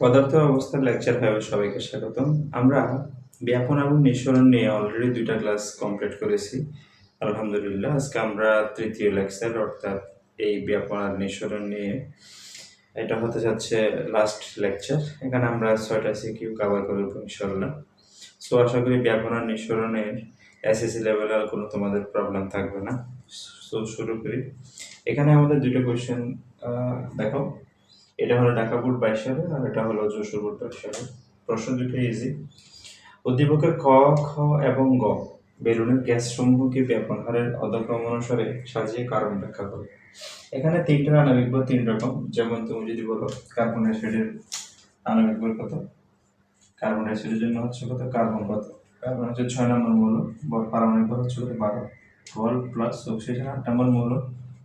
পদার্থ অবস্থার লেকচার 5 এ সবাইকে স্বাগতম। আমরা ব্যাপন এবং নিঃসরণ নিয়ে অলরেডি 2 টা ক্লাস কমপ্লিট করেছি। আলহামদুলিল্লাহ। আজকে আমরা তৃতীয় লেকচার অর্থাৎ এই ব্যাপন আর নিঃসরণ নিয়ে এটা হতে যাচ্ছে লাস্ট লেকচার। এখানে আমরা 6টা সিকিউ কভার করব ইনশাআল্লাহ। সো আশা করি ব্যাপন আর নিঃসরণের এসএসসি লেভেলে আর কোনো তোমাদের প্রবলেম থাকবে না। সো শুরু করি। এখানে আমাদের 2টা কোয়েশ্চেন দেখো। এটা হলো ঢাকা বোর্ড 22 সালে আর এটা হলো যশোর বোর্ড 22 সালে। প্রশ্ন দুটো ইজি। উদ্দীপকের ক, খ এবং গ বেলুনের গ্যাস সমূহকে ব্যাপন হারের অধক্রম অনুসারে সাজিয়ে কারণ ব্যাখ্যা করো। এখানে 3টা আণবিক ভর 3 রকম। যেমন তুমি যদি বলো কার্বন ডাইঅক্সাইডের আণবিক ভর কত, কার্বন ডাইঅক্সাইডের জন্য হচ্ছে কত, কার্বন কত, কার্বন হচ্ছে 6 নম্বর মৌল, পারমাণবিক ভর হচ্ছে কত 12, 12 প্লাস অক্সিজেন 8 নম্বর মৌল,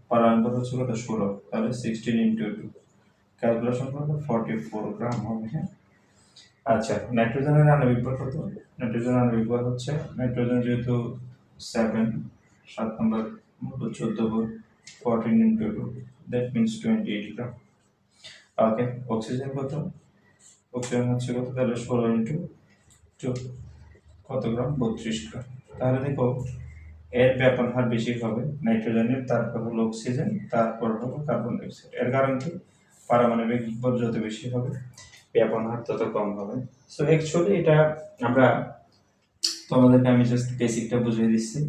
পারমাণবিক ভর হচ্ছে কত 16, তাহলে 16 ইনটু 2 ক্যালকুলেশন করলে 44 গ্রাম হবে। হ্যাঁ, আচ্ছা, নাইট্রোজেনের আণবিক ভর কত? নাইট্রোজেনের আণবিক ভর হচ্ছে, নাইট্রোজেন যেহেতু 7 নম্বর মূল 14 ভর, 14 into 2 that means 28 gram. Okay, oxygen কত? অক্সিজেন হচ্ছে কত, তাহলে 16 ইনটু 2 কত গ্রাম? 32 গ্রাম। তাহলে দেখো এর ব্যাপন হার বেশি হবে নাইট্রোজেনের, তারপর হলো অক্সিজেন, তারপর হলো কার্বন ডাইঅক্সাইড। এর কারণ কি? পারমাণবিক ভর যত বেশি হবে ব্যাপন হার তত কম হবে। সো অ্যাকচুয়ালি এটা আমরা তোমাদেরকে আমি জাস্ট বেসিকটা বুঝিয়ে দিচ্ছি।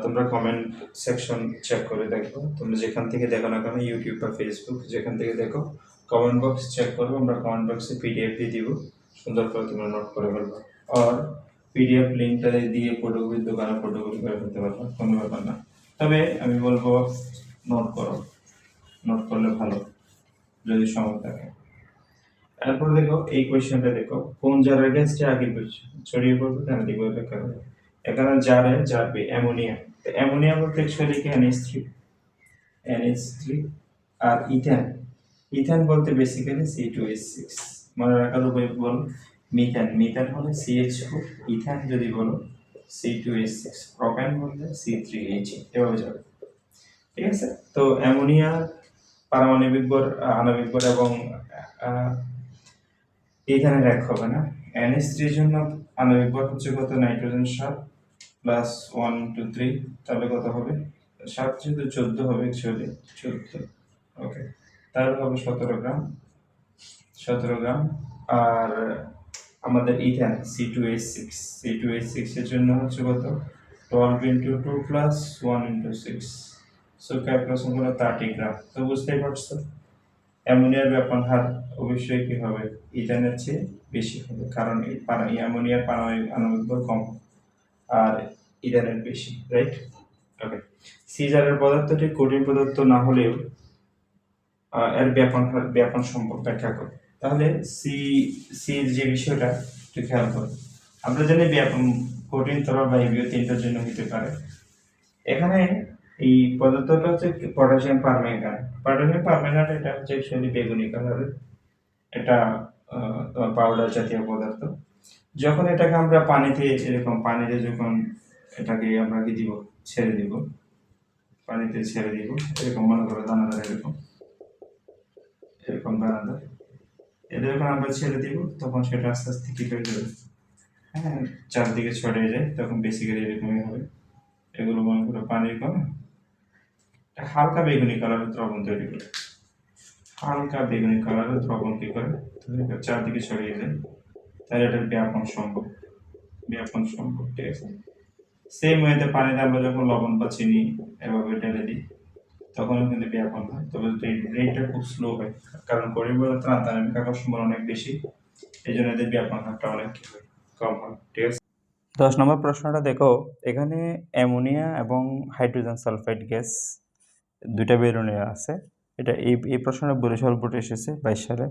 তোমরা কমেন্ট সেকশন চেক করে দেখো, তোমরা যেখান থেকে দেখো না কেন, ইউটিউব বা ফেসবুক যেখান থেকে দেখো, কমেন্ট বক্স চেক করবো। আমরা কমেন্ট বক্সে পিডিএফ দিয়ে দিব, সুন্দর করে তোমরা নোট করে ফেলবো। আর পিডিএফ লিঙ্কটা দিয়ে ফটোকপির দোকানে ফটোকপি করে ফেলতে পারবো, কোনো ব্যাপার না। তবে আমি বলবো নোট করো, নোট করলে ভালো যদি সময় থাকে। এরপর দেখো এই কোয়েশ্চেনটা দেখো, কোন জারের গ্যাসটি আগে ছড়িয়ে পড়বে কেন দেখবো ব্যাখ্যা করো। এখানে জারে যাবে অ্যামোনিয়া, তো অ্যামোনিয়া বলতে অ্যাকচুয়ালি কি NH3, NH3। আর ইথেন, ইথেন বলতে বেসিক্যালি C2H6। মনে রাখার উপায় বল, মিথেন, মিথেন হলে CH4, ইথেন যদি বলো C2H6, প্রোপেন বললে C3H8, এভাবে যাবে। ঠিক আছে, তো অ্যামোনিয়া পারমাণবিক ভর, আণবিক ভর এবং এখানে এক হবে না। NH3 এর জন্য আণবিক ভর হচ্ছে কত, নাইট্রোজেন 7 প্লাস 1 2 3, তাহলে কত হবে? 7 যেহেতু 14 হবে অ্যাকচুয়ালি 14। ওকে, তাহলে হবে 17 গ্রাম, 17 গ্রাম। আর আমাদের ইথেন C2H6, C2H6 এর জন্য হচ্ছে কত, 12 into 2 plus 1 into 6, so calculation করে 30 গ্রাম। তো বুঝতেই পারছো অ্যামোনিয়ার ব্যাপন হার অবশ্যই কি হবে, ইথেনের চেয়ে বেশি হবে, কারণ এই অ্যামোনিয়ার পারমাণবিক আণবিক ভর কম আর ইথেনের বেশি, রাইট? ওকে, সিজারের পদার্থটি কঠিন পদার্থ না হলেও এর ব্যাপন সম্পর্ক ব্যাখ্যা করো। তাহলে সির যে বিষয়টা একটু খেয়াল করো। আমরা জানি ব্যাপন কঠিন, তরল বা হেভিও 3টার জন্য হতে পারে। এখানে এই পদার্থটা হচ্ছে পটাশিয়াম পারম্যাঙ্গানেট। পটাশিয়াম পারম্যাঙ্গানেট এটা হচ্ছে অ্যাকচুয়ালি বেগুনি কালারের, এটা তোমার পাউডার জাতীয় পদার্থ। যখন এটাকে আমরা পানিতে, এরকম পানিতে যখন এটাকে আমরা কি দিব, ছেড়ে দিব, পানিতে ছেড়ে দিব, এরকম মনে করো দানাদার, এরকম এরকম দানাদার, এটা যখন আমরা ছেড়ে দিব তখন সেটা আস্তে আস্তে কি হয়ে যাবে, হ্যাঁ, চারদিকে ছড়িয়ে যায়, তখন বেসিক্যালি এরকমই হবে। এগুলো মনে করো পানির কণা হালকা বেগুনি কালারের দ্রবণ তৈরি করে, হালকা বেগুনি কালারের দ্রবণ কি করে চারদিকে ছড়িয়ে যায়, তাহলে এটার ব্যাপন সম্ভব, ব্যাপন সম্ভব। ঠিক আছে, সেম ওয়েতে পানিতে আমরা যখন লবণ বা চিনি এভাবে ঢেলে দিই তখনও কিন্তু ব্যাপন হয়, তবে রেটটা খুব স্লো হয়, কারণ পরিবর্তন রাসায়নিক আকর্ষণ বল অনেক বেশি, এই জন্য এদের ব্যাপন হারটা অনেক কম হয়। ঠিক আছে, 10 নম্বর প্রশ্নটা দেখো। এখানে অ্যামোনিয়া এবং হাইড্রোজেন সালফাইড গ্যাস 2টা বেলুনে আছে। এটা এই প্রশ্নটা বরিশাল বোর্ডে এসেছে 22 সালে।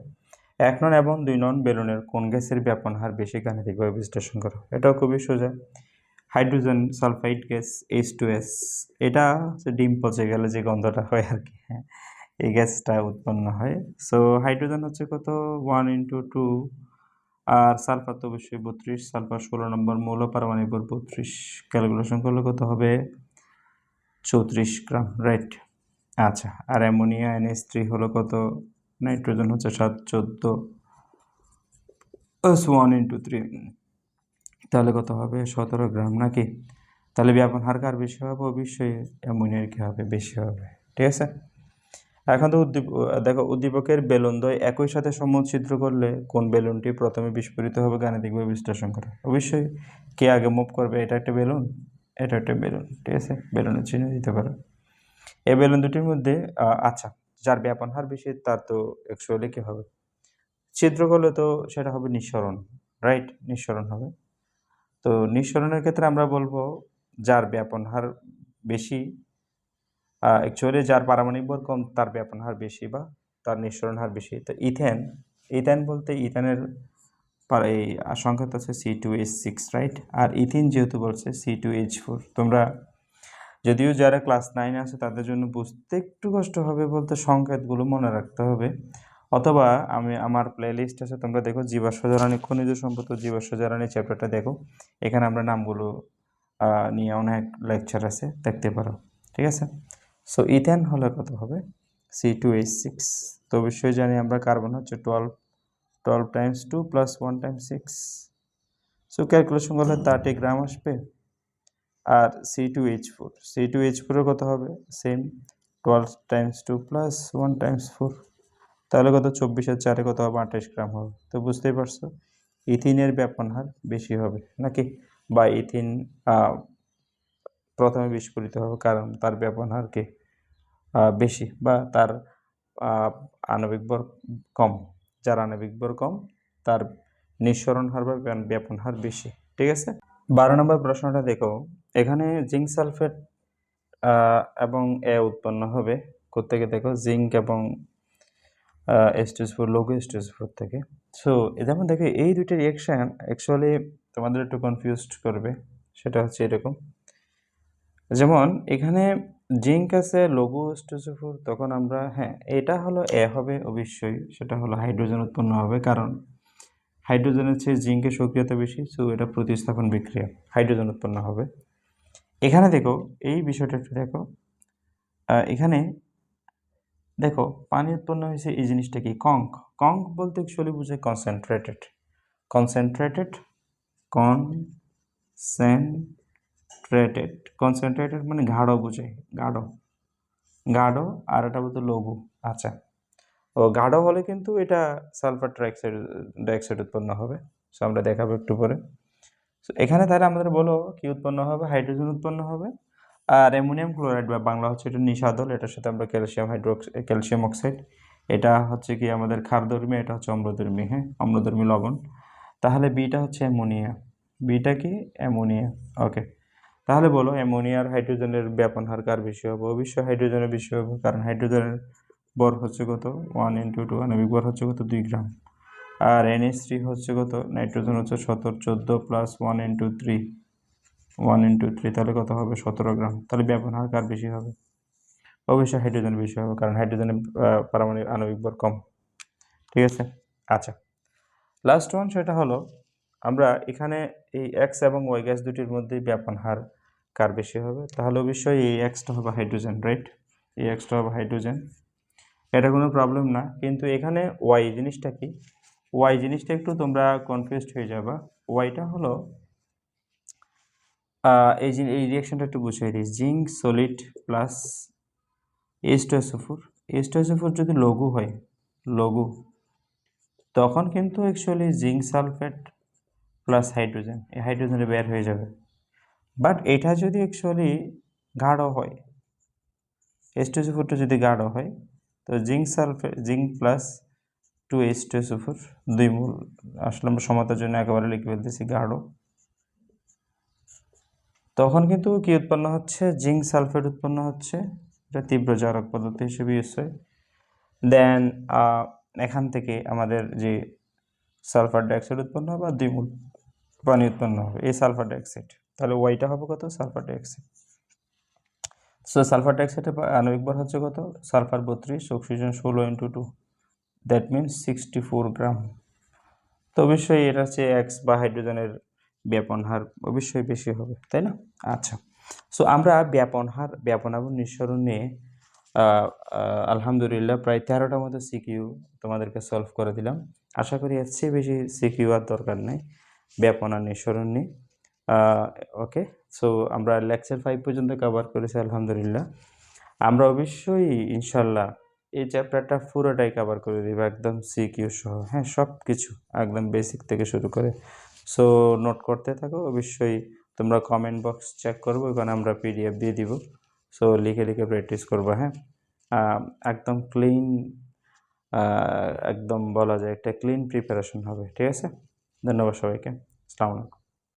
1 নং এবং 2 নং বেলুনের কোন গ্যাসের ব্যাপন হার বেশি গাণিতিকভাবে বিশ্লেষণ করো। এটাও খুবই সোজা, হাইড্রোজেন সালফাইড গ্যাস H2S, এটা হচ্ছে ডিম পচে গেলে যে গন্ধটা হয় আর কি, হ্যাঁ, এই গ্যাসটা উৎপন্ন হয়। সো হাইড্রোজেন হচ্ছে কত, 1 ইন্টু 2, আর সালফার তো অবশ্যই 32, সালফার 16 নম্বর মৌল, পারমাণবিক ভর 32, ক্যালকুলেশন করলে কত হবে, 34 গ্রাম, রাইট? আচ্ছা, আর অ্যামোনিয়া NH3 হলো কত, নাইট্রোজেন হচ্ছে 7 14, 1 × 3, তাহলে কত হবে 17 গ্রাম নাকি? তাহলে ব্যাপন হার কার বেশি হবে? অবশ্যই অ্যামোনিয়ার কি হবে? বেশি হবে। ঠিক আছে, এখন তো দেখো উদ্দীপকের বেলুনদ্বয় একই সাথে ছিদ্র করলে কোন বেলুনটি প্রথমে বিস্ফোরিত হবে গাণিতিকভাবে বিশ্লেষণ করে। অবশ্যই কে আগে মুভ করবে, এটা একটা বেলুন, এটা একটা বেলুন। ঠিক আছে, বেলুনের চিহ্ন দিতে পারো। এই বেলুন দুটির মধ্যে আচ্ছা, যার ব্যাপন হার বেশি তার তো অ্যাকচুয়ালি কি হবে? ছিদ্র করলে তো সেটা হবে নিঃসরণ, রাইট? নিঃসরণ হবে। তো নিঃসরণের ক্ষেত্রে আমরা বলবো যার ব্যাপন হার বেশি, অ্যাকচুয়ালি যার পারমাণবিক ভর কম তার ব্যাপন হার বেশি বা তার নিঃসরণ হার বেশি। তো ইথেন বলতে ইথেনের এই সংখ্যা হচ্ছে C2H6, রাইট? আর ইথিন যেহেতু বলছে C2H4। তোমরা যদিও যারা ক্লাস 9 আছে তাদের জন্য বুঝতে একটু কষ্ট হবে, বলতে সংকেতগুলো মনে রাখতে হবে। অথবা আমার প্লেলিস্ট আছে, তোমরা দেখো জীবাশ্ম জ্বালানি খনিজ সম্পদ ও জীবাশ্ম জ্বালানি চ্যাপ্টারটা দেখো, এখানে আমরা নামগুলো নিয়ে অনেক লেকচার আছে, দেখতে পারো। ঠিক আছে, সো ইথেন হলে কত হবে? C2H6। তো অবশ্যই জানি আমরা কার্বন হচ্ছে 12 Times 2 plus 1 Times 6, so calculation করলে 30 গ্রাম আসবে। আর C2H4 এর কত হবে? সেম 12 টাইমস 2 প্লাস 1 টাইমস 4, তাহলে কত? 24 আর 4 কত হবে? 28 গ্রাম হবে। তো বুঝতেই পারছো ইথিনের ব্যাপন হার বেশি হবে নাকি, বা ইথিন প্রথমে বিস্ফোরিত হবে কারণ তার ব্যাপন হার কি বেশি, বা তার আণবিক ভর কম। যার আণবিক ভর কম তার নিঃসরণ হার বা ব্যাপন হার বেশি। ঠিক আছে, 12 নম্বর প্রশ্নটা দেখো, এখানে জিঙ্ক সালফেট এবং উৎপন্ন হবে কোত্থেকে? দেখো জিঙ্ক এবং H2SO4, লঘু H2SO4 থেকে। সো যেমন দেখো এই দুইটা রিয়াকশান অ্যাকচুয়ালি তোমাদের একটু কনফিউজড করবে, সেটা হচ্ছে এরকম। যেমন এখানে জিঙ্ক আছে, লঘু H2SO4, তখন আমরা এটা হলো হবে অবশ্যই, সেটা হলো হাইড্রোজেন উৎপন্ন হবে, কারণ হাইড্রোজেনের চেয়ে জিঙ্কের সক্রিয়তা বেশি, সো এটা প্রতিস্থাপন বিক্রিয়া, হাইড্রোজেন উৎপন্ন হবে। এখানে দেখো এই বিষয়টা একটু দেখো, এখানে দেখো পানি উৎপন্ন হয়েছে, এই জিনিসটা কি? কঙ্ক বলতে অ্যাকচুয়ালি বোঝায় কনসেন্ট্রেটেড। কনসেন্ট্রেটেড মানে গাঢ় বোঝায়, গাঢ়। আর এটা বলতে লঘু। আচ্ছা, ও গাঢ় হলে কিন্তু এটা সালফার ডাইঅক্সাইড উৎপন্ন হবে, সো আমরা দেখাবো একটু পরে। সো এখানে তাহলে আমাদের বলো কি উৎপন্ন হবে? হাইড্রোজেন উৎপন্ন হবে। আর অ্যামোনিয়াম ক্লোরাইড বা বাংলা হচ্ছে এটা নিশাদল, এটার সাথে আমরা ক্যালসিয়াম অক্সাইড, এটা হচ্ছে কি আমাদের ক্ষারধর্মী, এটা হচ্ছে অম্লধর্মী, অম্লধর্মী লবণ। তাহলে বিটা হচ্ছে অ্যামোনিয়া, বিটা কি? অ্যামোনিয়া। ওকে, তাহলে বলো অ্যামোনিয়ার হাইড্রোজেনের ব্যাপন হার কার বেশি হবে? অবশ্যই হাইড্রোজেনের বেশি হবে, কারণ হাইড্রোজেনের ভর হচ্ছে কত? 1 × 2, আণবিক ভর হচ্ছে কত? 2 গ্রাম। আর NH3 হচ্ছে কত? নাইট্রোজেন হচ্ছে 14 প্লাস 1 × 3, 1 × 3, তাহলে কত হবে? 17 গ্রাম। তাহলে ব্যাপন হার কার বেশি হবে? অবশ্যই হাইড্রোজেন বেশি হবে, কারণ হাইড্রোজেনের পারমাণবিক আণবিক ভর কম। ঠিক আছে, আচ্ছা, লাস্ট ওয়ান সেটা হলো আমরা এখানে এই এক্স এবং ওয়াই গ্যাস দুটির মধ্যে ব্যাপন হার কার বেশি হবে? তাহলে অবশ্যই এই এক্সটা হবে হাইড্রোজেন, রাইট? এই এক্সটা হবে হাইড্রোজেন, এটা কোনো প্রবলেম না। কিন্তু এখানে ওয়াই জিনিসটা কি? ওয়াই জিনিসটা একটু তোমরা কনফিউজড হয়ে যাবা। ওয়াইটা হলো এই রিয়াকশনটা একটু বুঝিয়ে দিই। Zinc solid plus H2SO4, H2SO4 যদি লঘু হয়, লঘু, তখন কিন্তু actually zinc sulphate plus hydrogen, এই হাইড্রোজেনে বের হয়ে যাবে। বাট এটা যদি অ্যাকচুয়ালি গাঢ় হয়, H2SO4টা যদি গাঢ় হয়, তো জিঙ্ক প্লাস 2H2SO4, 2 মোল, আসলে আমরা সমতার জন্য একেবারে লিখে ফেলতেছি গাঢ়, তখন কিন্তু কি উৎপন্ন হচ্ছে? জিঙ্ক সালফেট উৎপন্ন হচ্ছে, এটা তীব্র জারক পদার্থ হিসেবে ইউজ হয়। দেন এখান থেকে আমাদের যে সালফার ডাইঅক্সাইড উৎপন্ন হবে আর 2 মোল পানি উৎপন্ন হবে, এই সালফার ডাইঅক্সাইড। তাহলে ওয়াইটা হবে কত? Sulphur dioxide. সো সালফার ডাইঅক্সাইডের আণবিক ভর হচ্ছে কত? সালফার 32, অক্সিজেন 16 × 2, দ্যাট মিনস 64 গ্রাম। তো অবশ্যই এটা হচ্ছে এক্স বা হাইড্রোজেনের ব্যাপন হার অবশ্যই বেশি হবে, তাই না? আচ্ছা, সো আমরা ব্যাপন হার, ব্যাপন এবং নিঃসরণ নিয়ে আলহামদুলিল্লাহ প্রায় 13টার মতো সিকিউ তোমাদেরকে সলভ করে দিলাম। আশা করি এর চেয়ে বেশি সিকিউ আর দরকার নেই ব্যাপন আর নিঃসরণ নিয়ে। ওকে, সো আমরা লেকচার 5 পর্যন্ত কভার করেছি আলহামদুলিল্লাহ। আমরা অবশ্যই ইনশাল্লাহ এই চ্যাপ্টারটা পুরোটাই কভার করে দেবো একদম সিকিউ সহ, হ্যাঁ, সব কিছু একদম বেসিক থেকে শুরু করে। সো নোট করতে থাকো, অবশ্যই তোমরা কমেন্ট বক্স চেক করবো, ওখানে আমরা পিডিএফ দিয়ে দিব। সো লিখে লিখে প্র্যাকটিস করবো, হ্যাঁ। একদম ক্লিন, একদম বলা যায় একটা ক্লিন প্রিপারেশন হবে, ঠিক আছে। ধন্যবাদ সবাইকে, আসসালামু আলাইকুম।